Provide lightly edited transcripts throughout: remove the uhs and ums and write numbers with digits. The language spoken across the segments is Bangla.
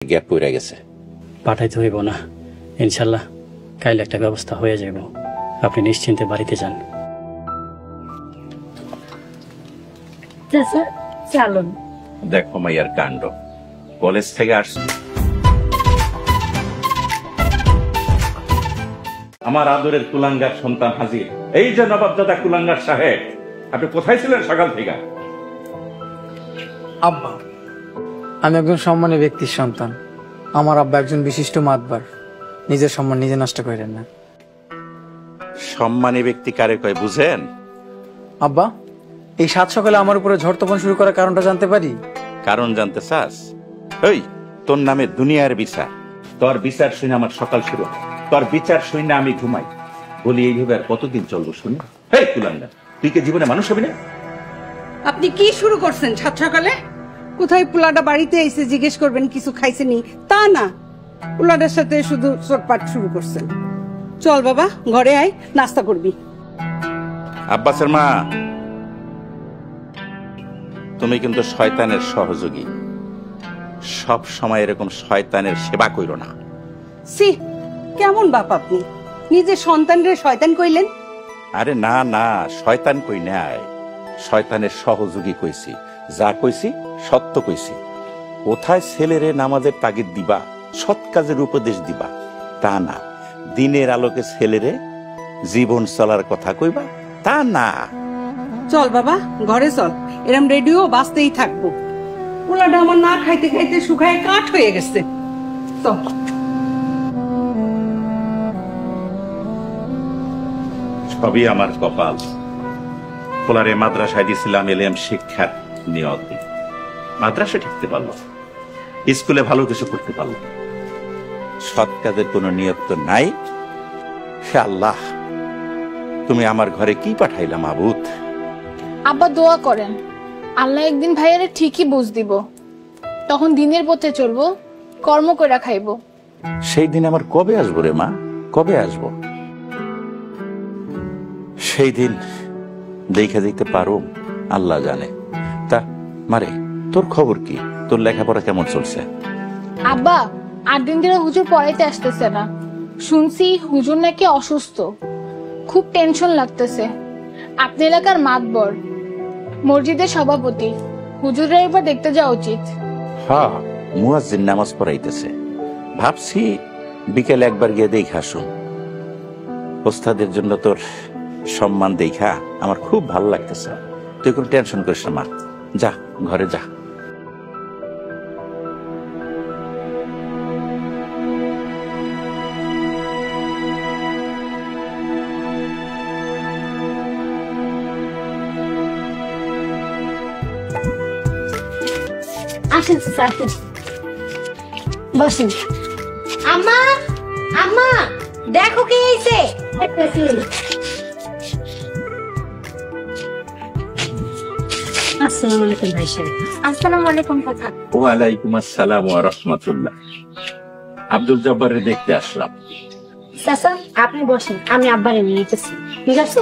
গ্যাপ পড়ে গেছে। পাঠাইতে হইব না, ইনশাল্লাহ কাইল একটা ব্যবস্থা হয়ে যাইব। আপনি নিশ্চিন্তে বাড়িতে যান। চলুন। দেখো মাইয়ার কাণ্ড, কলেজ থেকে আসছে। আমার আদরের কুলাঙ্গার সন্তান হাজির। এই যে নবাবজাদা কুলাঙ্গার সাহেব, আপনি কোথায় ছিলেন সকাল থেকে? আব্বা, আমি একজন সম্মানী ব্যক্তির সন্তান। আমার আব্বা একজন বিশিষ্ট মাতবার। নিজের সম্মান নিজে নষ্ট করেন না। সম্মানী ব্যক্তি কারে কয় বুঝেন? আব্বা, এই সাত সকালে আমার উপরে ঝড় তপন শুরু করার কারণটা জানতে পারি? কারণ জানতে চাস? ওই তোর নামে দুনিয়ার বিচার, তোর বিচার শুনে আমার সকাল শুরু, তোর বিচার শুনে আমি ঘুমাই। বলি এইভাবে আর কতদিন চলবো শুনি? হেই কুলাঙ্গা, তুই কি জীবনে মানুষ হবি না? আপনি কি শুরু করছেন সাত সকালে? কোথায় পোলাটা বাড়িতে এসে জিজ্ঞেস করবেন কিছু খাইছেনি, তা না, পোলাটার সাথে শুধু চটপাট শুরু করছেন। চল বাবা, ঘরে আয়, নাস্তা করবি। আব্বাসের মা, তুমি কিন্তু শয়তানের সহযোগী। সব সময় এরকম শয়তানের সেবা কইরো না। সি, কেমন বাপ আপনি? নিজের সন্তানরে শয়তান কইলেন? আরে না না, শয়তান কই নাই, শয়তানের সহযোগী কইছি। যা কইছি সত্য কইছি। কোথায় ছেলেরে নামাজের তাগিদ দিবা, সৎ কাজের উপদেশ দিবা, তা না। দিনের আলোকে ছেলেরে জীবন চলার কথা কইবা, তা না। চল বাবা, ঘরে চল। এরম রেডিও বাজতেই থাকবো। পোলাটা আমার না খাইতে খাইতে শুকায় কাঠ হয়ে গেছে। চল। সবই আমার কপাল। পোলারে মাদ্রাসায় দিয়েছিলাম এলএম শিক্ষার নিয়তে, মাদ্রাসা ঠিকতে পারলো, স্কুলে ভালো কিছু করতে পারলো। সৎ কাজের কোন নিয়ত তো নাই। হে আল্লাহ, তুমি আমার ঘরে কি পাঠাইলা মাবুদ? আব্বা দোয়া করেন, আল্লাহ একদিন ভাইয়ারে ঠিকই বুঝ দিব। তখন দিনের পথে চলবো, কর্ম কইরা খাইবো। সেই দিন আমার কবে আসবো রে মা, কবে আসবো? সেই দিন দেখে দিতে পারো আল্লাহ জানে। তা মারে, তোর খবর কি? তোর লেখাপড়া কেমন চলছে? আব্বা 8 দিন ধরে হুজুর পড়াইতে আসতেছে না। শুনছি হুজুর নাকি অসুস্থ, খুব টেনশন লাগতেছে। আপনি এলাকার মাতবর, মসজিদের সভাপতি, হুজুরের এবার দেখতে যাওয়া উচিত। হ্যাঁ, মুয়াজ্জিন নামাজ পড়াইতেছে। ভাবছি বিকেলে একবার গিয়ে দেখে আসুন। ওস্তাদের জন্য তোর সম্মান দেখা আমার খুব ভালো লাগতেছে। তুই কোনো টেনশন করিস না মা, যা ঘরে যা। আসেন আসেন, বসেন। আম্মা, আম্মা দেখো কে এসে। আসসালামু আলাইকুম ভাই সাহেব। আসসালামু আলাইকুম কাকা। ওয়ালাইকুম আসসালাম ওয়া রাহমাতুল্লাহ। আব্দুল জব্বারকে দেখতে আসলাম। চাচা আপনি বসেন, আমি আব্বারে নিয়ে এসেছি। ঠিক আছে?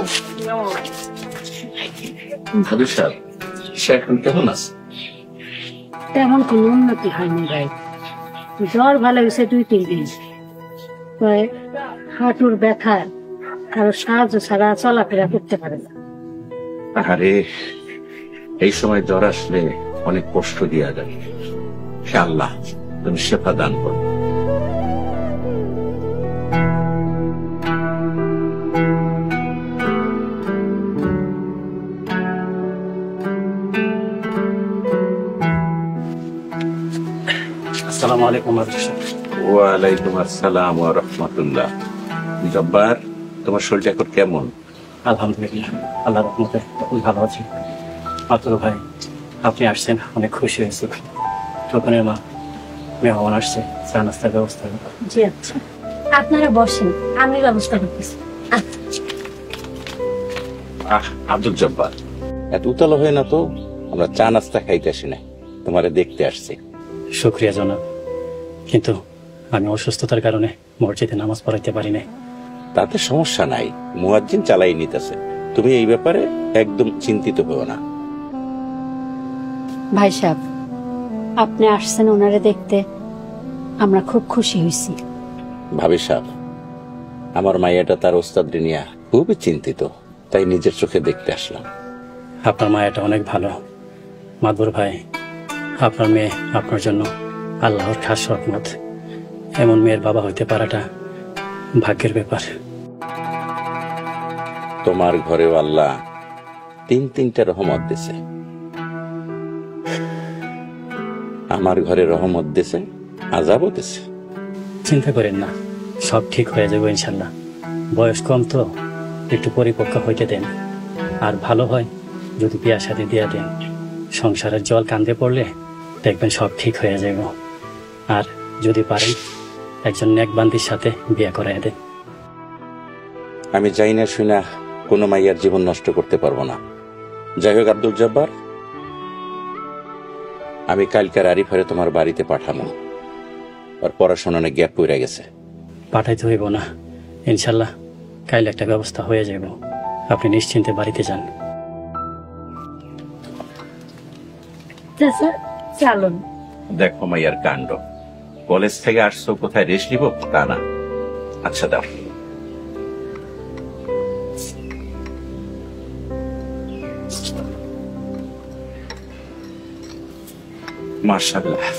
ভাবি সাহেব, সে এখন কেমন আছে? তেমন কোনো উন্নতি হয়নি ভাই। জ্বর ভালো হয়েছে 2-3 দিন। হাঁটুর ব্যথা, কারো সাহায্য ছাড়া চলাফেরা করতে পারে না। আরে এই সময় জ্বর আসলে অনেক কষ্ট দেওয়া যায়। হে আল্লাহ, তুমি শেফা দান করো। আসসালামু আলাইকুম। ওয়ালাইকুম আসসালাম ওয়া রাহমাতুল্লাহ। জব্বার, তোমার শরীরটা এখন কেমন? আলহামদুলিল্লাহ, আল্লাহর রহমতে খুব ভালো আছি। মাত্র ভাই আপনি আসছেন, অনেক খুশি হয়েছি। টোকনের মা, মেহমান আসছে, চা নাস্তার ব্যবস্থা। জি আচ্ছা, আপনারা বসেন, আমি ব্যবস্থা করতেছি। আব্দুল জব্বার, এত উতলা হয় না তো, আমরা চা নাস্তা খাইতে আসি না, তোমারে দেখতে আসছি। শুক্রিয়া জনাব, কিন্তু আমি অসুস্থতার কারণে মসজিদে নামাজ পড়াইতে পারি না। তাতে সমস্যা নাই, মুয়াজ্জিন চালাই নিতেছে। তুমি এই ব্যাপারে একদম চিন্তিত হও না। ভাই সাহেব, আপনি আসছেন ওনারে দেখতে, আমরা খুব খুশি হয়েছি। ভাবি সাহেব, আমার মাইয়াটা তার ওস্তাদ নিয়ে খুবই চিন্তিত, তাই নিজের চোখে দেখতে আসলাম। আপনার মায়াটা অনেক ভালো মাদবর ভাই। আপনার মেয়ে আপনার জন্য আল্লাহর খাস রহমত। এমন মেয়ের বাবা হইতে পারাটা ভাগ্যের ব্যাপার। তোমার ঘরেও আল্লাহ তিনটা রহমত দিছে। আমার ঘরে রহমত দিছে, আযাবও দিছে। চিন্তা করেন না, সব ঠিক হয়ে যাবে ইনশাল্লাহ। বয়স কম তো, একটু পরিপক্ক হইতে দেন। আর ভালো হয় যদি বিয়া শাদী দিয়া দেন। সংসারের জল কান্দে পড়লে দেখবেন সব ঠিক হয়ে যাবে। আর যদি পারেন একজন নেকবান্দির সাথে বিয়া করাই দেন। আমি যাই না শুনা কোনো মাইয়ার জীবন নষ্ট করতে পারবো না। যাই হোক আব্দুল জব্বার, আমি কালকার আরিফারে তোমার বাড়িতে পাঠানো। আর পড়াশোনা অনেক গ্যাপ পড়ে গেছে। পাঠাইতে হইব না, ইনশাল্লাহ কাইল একটা ব্যবস্থা হয়ে যাব। আপনি নিশ্চিন্তে বাড়িতে যান। চাচা চলুন। দেখো মাইয়ার কাণ্ড, কলেজ থেকে আসছো, কোথায় রেস্ট নিব তা না। আচ্ছা দাও। মাশাআল্লাহ,